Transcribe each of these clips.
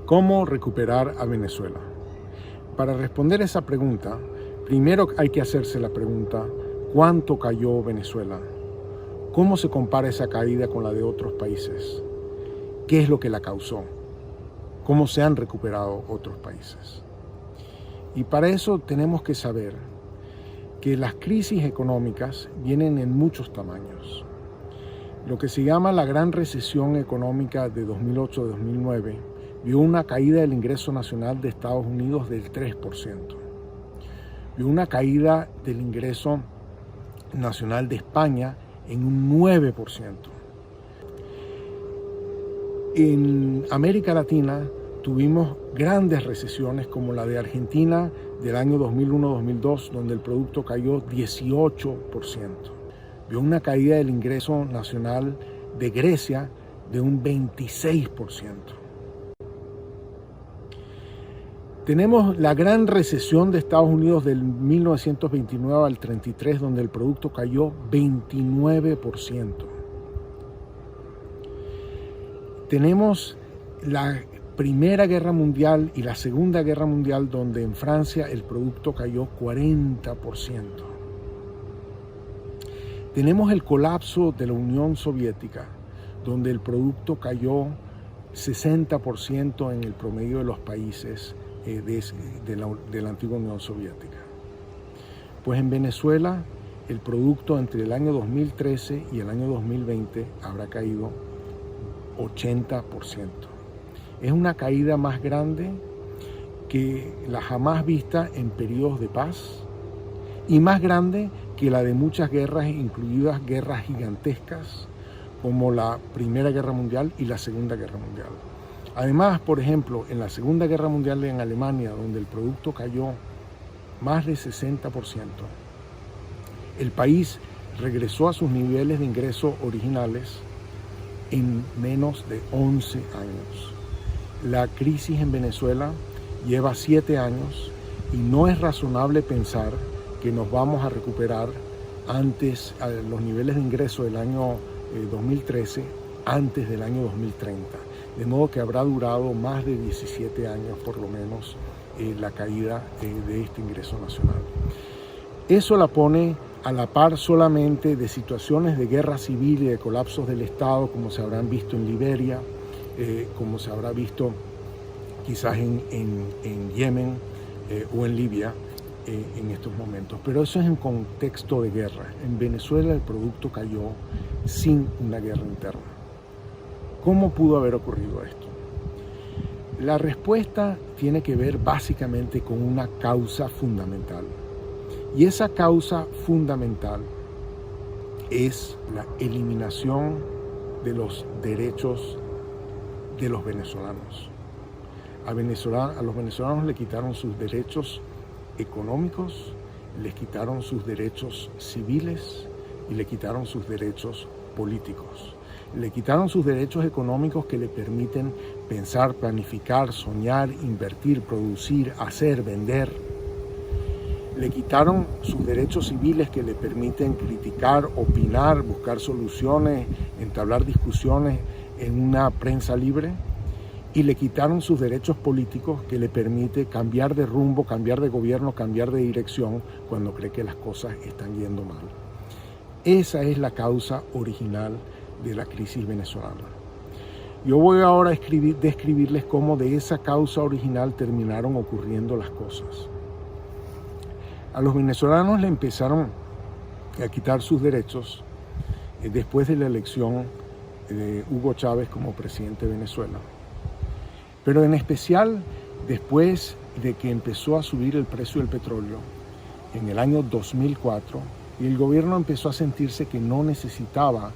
¿Cómo recuperar a Venezuela? Para responder esa pregunta, primero hay que hacerse la pregunta, ¿cuánto cayó Venezuela? ¿Cómo se compara esa caída con la de otros países? ¿Qué es lo que la causó? ¿Cómo se han recuperado otros países? Y para eso tenemos que saber que las crisis económicas vienen en muchos tamaños. Lo que se llama la gran recesión económica de 2008-2009 vio una caída del ingreso nacional de Estados Unidos del 3%. Vio una caída del ingreso nacional de España en un 9%. En América Latina tuvimos grandes recesiones como la de Argentina del año 2001-2002, donde el producto cayó 18%. Vio una caída del ingreso nacional de Grecia de un 26%. Tenemos la gran recesión de Estados Unidos del 1929 al 33, donde el producto cayó 29%. Tenemos la Primera Guerra Mundial y la Segunda Guerra Mundial, donde en Francia el producto cayó 40%. Tenemos el colapso de la Unión Soviética, donde el producto cayó 60% en el promedio de los países de la antigua Unión Soviética. Pues en Venezuela el producto entre el año 2013 y el año 2020 habrá caído 80%. Es una caída más grande que la jamás vista en periodos de paz y más grande que la de muchas guerras, incluidas guerras gigantescas como la Primera Guerra Mundial y la Segunda Guerra Mundial. Además, por ejemplo, en la Segunda Guerra Mundial en Alemania, donde el producto cayó más de 60%, el país regresó a sus niveles de ingreso originales en menos de 11 años. La crisis en Venezuela lleva 7 años y no es razonable pensar que nos vamos a recuperar antes a los niveles de ingreso del año 2013, antes del año 2030. De modo que habrá durado más de 17 años por lo menos la caída de este ingreso nacional. Eso la pone a la par solamente de situaciones de guerra civil y de colapsos del Estado, como se habrán visto en Liberia, como se habrá visto quizás en Yemen o en Libia en estos momentos. Pero eso es en contexto de guerra. En Venezuela el producto cayó sin una guerra interna. ¿Cómo pudo haber ocurrido esto? La respuesta tiene que ver básicamente con una causa fundamental. Y esa causa fundamental es la eliminación de los derechos de los venezolanos. A los venezolanos le quitaron sus derechos económicos, les quitaron sus derechos civiles y le quitaron sus derechos políticos. Le quitaron sus derechos económicos que le permiten pensar, planificar, soñar, invertir, producir, hacer, vender. Le quitaron sus derechos civiles que le permiten criticar, opinar, buscar soluciones, entablar discusiones en una prensa libre. Y le quitaron sus derechos políticos que le permite cambiar de rumbo, cambiar de gobierno, cambiar de dirección cuando cree que las cosas están yendo mal. Esa es la causa original de la crisis venezolana. Yo voy ahora a describirles cómo de esa causa original terminaron ocurriendo las cosas. A los venezolanos le empezaron a quitar sus derechos después de la elección de Hugo Chávez como presidente de Venezuela. Pero en especial después de que empezó a subir el precio del petróleo en el año 2004 y el gobierno empezó a sentirse que no necesitaba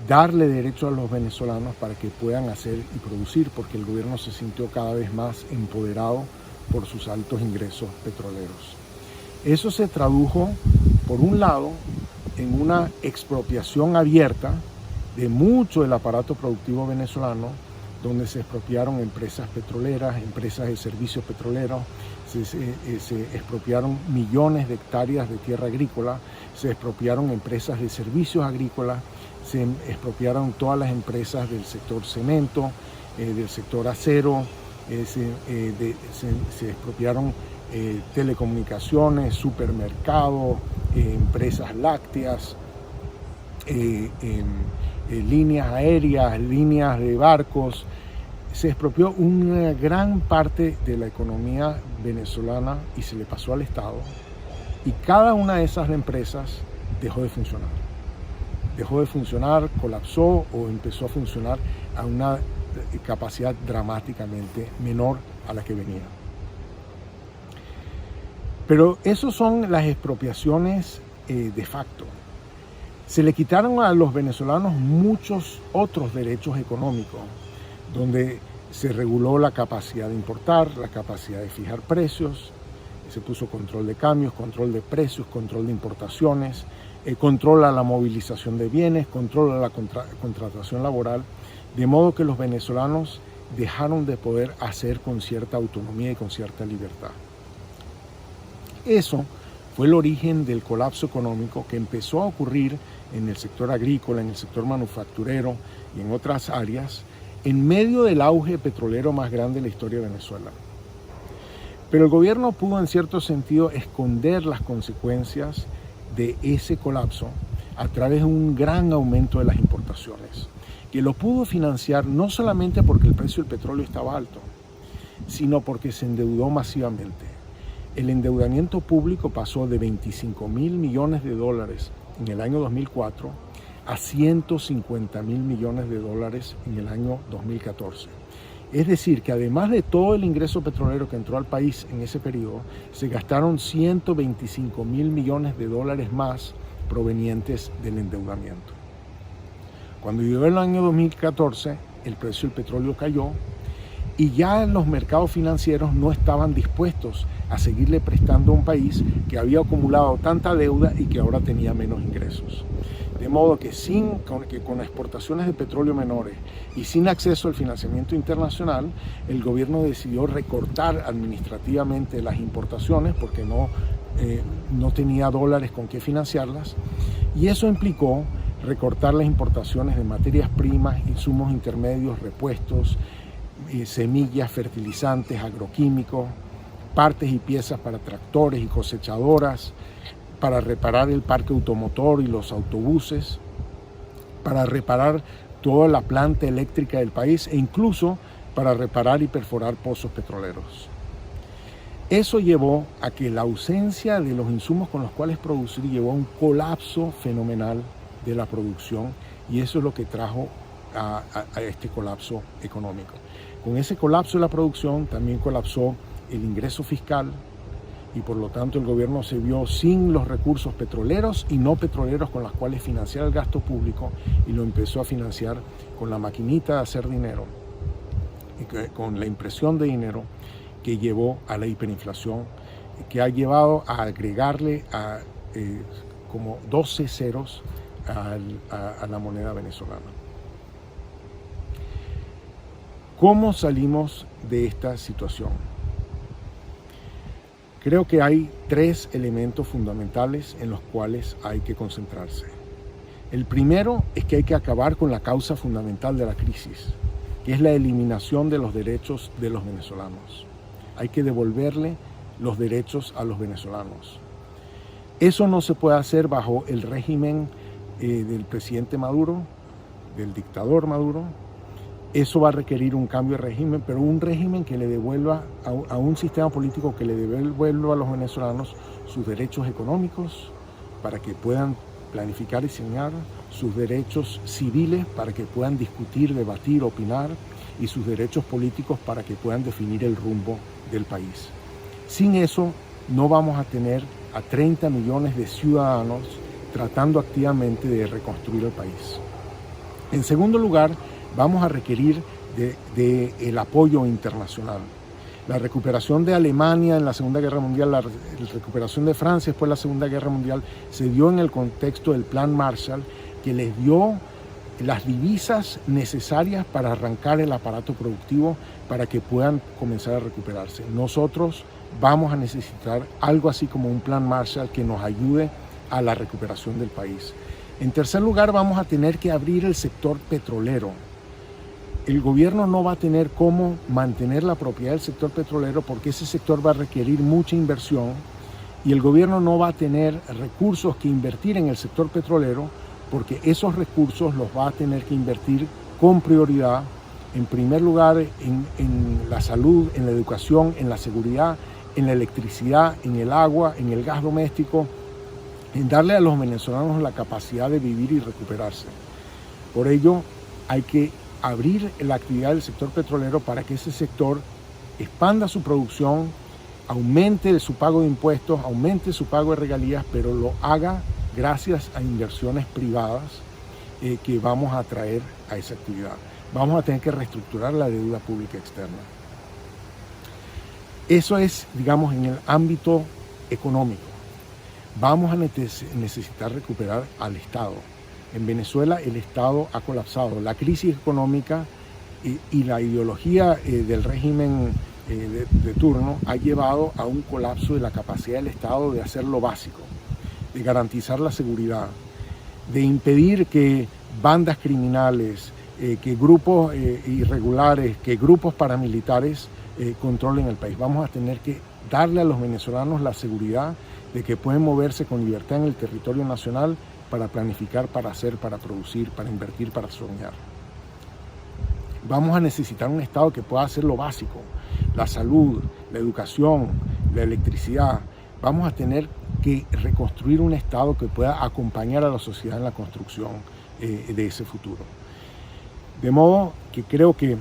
darle derecho a los venezolanos para que puedan hacer y producir, porque el gobierno se sintió cada vez más empoderado por sus altos ingresos petroleros. Eso se tradujo, por un lado, en una expropiación abierta de mucho del aparato productivo venezolano, donde se expropiaron empresas petroleras, empresas de servicios petroleros, se expropiaron millones de hectáreas de tierra agrícola, se expropiaron empresas de servicios agrícolas, se expropiaron todas las empresas del sector cemento, del sector acero, se expropiaron telecomunicaciones, supermercados, empresas lácteas, líneas aéreas, líneas de barcos. Se expropió una gran parte de la economía venezolana y se le pasó al Estado. Y cada una de esas empresas dejó de funcionar. Dejó de funcionar, colapsó o empezó a funcionar a una capacidad dramáticamente menor a la que venía. Pero esas son las expropiaciones de facto. Se le quitaron a los venezolanos muchos otros derechos económicos, donde se reguló la capacidad de importar, la capacidad de fijar precios, se puso control de cambios, control de precios, control de importaciones, control a la movilización de bienes, control a la contratación laboral, de modo que los venezolanos dejaron de poder hacer con cierta autonomía y con cierta libertad. Eso fue el origen del colapso económico que empezó a ocurrir en el sector agrícola, en el sector manufacturero y en otras áreas, en medio del auge petrolero más grande de la historia de Venezuela. Pero el gobierno pudo en cierto sentido esconder las consecuencias de ese colapso a través de un gran aumento de las importaciones, que lo pudo financiar no solamente porque el precio del petróleo estaba alto, sino porque se endeudó masivamente. El endeudamiento público pasó de 25.000 millones de dólares en el año 2004 a 150.000 millones de dólares en el año 2014. Es decir, que además de todo el ingreso petrolero que entró al país en ese periodo, se gastaron 125.000 millones de dólares más provenientes del endeudamiento. Cuando llegó el año 2014, el precio del petróleo cayó y ya los mercados financieros no estaban dispuestos a seguirle prestando a un país que había acumulado tanta deuda y que ahora tenía menos ingresos. De modo que con exportaciones de petróleo menores y sin acceso al financiamiento internacional, el gobierno decidió recortar administrativamente las importaciones porque no tenía dólares con qué financiarlas, y eso implicó recortar las importaciones de materias primas, insumos intermedios, repuestos, semillas, fertilizantes, agroquímicos, partes y piezas para tractores y cosechadoras, para reparar el parque automotor y los autobuses, para reparar toda la planta eléctrica del país e incluso para reparar y perforar pozos petroleros. Eso llevó a que la ausencia de los insumos con los cuales producir llevó a un colapso fenomenal de la producción, y eso es lo que trajo a este colapso económico. Con ese colapso de la producción también colapsó el ingreso fiscal, y por lo tanto el gobierno se vio sin los recursos petroleros y no petroleros con los cuales financiar el gasto público, y lo empezó a financiar con la maquinita de hacer dinero y con la impresión de dinero, que llevó a la hiperinflación, que ha llevado a agregarle como 12 ceros a la moneda venezolana. ¿Cómo salimos de esta situación? Creo que hay 3 elementos fundamentales en los cuales hay que concentrarse. El primero es que hay que acabar con la causa fundamental de la crisis, que es la eliminación de los derechos de los venezolanos. Hay que devolverle los derechos a los venezolanos. Eso no se puede hacer bajo el régimen del presidente Maduro, del dictador Maduro. Eso va a requerir un cambio de régimen, pero un régimen que le devuelva a un sistema político que le devuelva a los venezolanos sus derechos económicos para que puedan planificar y diseñar, sus derechos civiles para que puedan discutir, debatir, opinar, y sus derechos políticos para que puedan definir el rumbo del país. Sin eso no vamos a tener a 30 millones de ciudadanos tratando activamente de reconstruir el país. En segundo lugar, vamos a requerir del apoyo internacional. La recuperación de Alemania en la Segunda Guerra Mundial, la recuperación de Francia después de la Segunda Guerra Mundial, se dio en el contexto del Plan Marshall, que les dio las divisas necesarias para arrancar el aparato productivo para que puedan comenzar a recuperarse. Nosotros vamos a necesitar algo así como un Plan Marshall que nos ayude a la recuperación del país. En tercer lugar, vamos a tener que abrir el sector petrolero. el gobierno no va a tener cómo mantener la propiedad del sector petrolero porque ese sector va a requerir mucha inversión y el gobierno no va a tener recursos que invertir en el sector petrolero porque esos recursos los va a tener que invertir con prioridad, en primer lugar, en la salud, en la educación, en la seguridad, en la electricidad, en el agua, en el gas doméstico, en darle a los venezolanos la capacidad de vivir y recuperarse. Por ello, hay que abrir la actividad del sector petrolero para que ese sector expanda su producción, aumente su pago de impuestos, aumente su pago de regalías, pero lo haga gracias a inversiones privadas que vamos a atraer a esa actividad. Vamos a tener que reestructurar la deuda pública externa. Eso es, digamos, en el ámbito económico. Vamos a necesitar recuperar al Estado. En Venezuela el Estado ha colapsado. La crisis económica y la ideología del régimen de turno ha llevado a un colapso de la capacidad del Estado de hacer lo básico, de garantizar la seguridad, de impedir que bandas criminales, que grupos irregulares, que grupos paramilitares controlen el país. Vamos a tener que darle a los venezolanos la seguridad de que pueden moverse con libertad en el territorio nacional para planificar, para hacer, para producir, para invertir, para soñar. Vamos a necesitar un Estado que pueda hacer lo básico, la salud, la educación, la electricidad. Vamos a tener que reconstruir un Estado que pueda acompañar a la sociedad en la construcción de ese futuro. De modo que creo que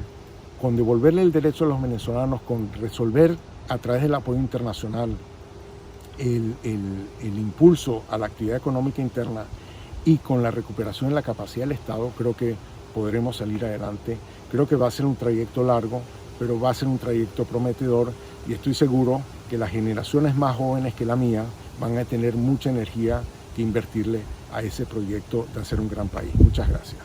con devolverle el derecho a los venezolanos, con resolver a través del apoyo internacional el impulso a la actividad económica interna y con la recuperación de la capacidad del Estado, creo que podremos salir adelante. Creo que va a ser un trayecto largo, pero va a ser un trayecto prometedor y estoy seguro que las generaciones más jóvenes que la mía van a tener mucha energía que invertirle a ese proyecto de hacer un gran país. Muchas gracias.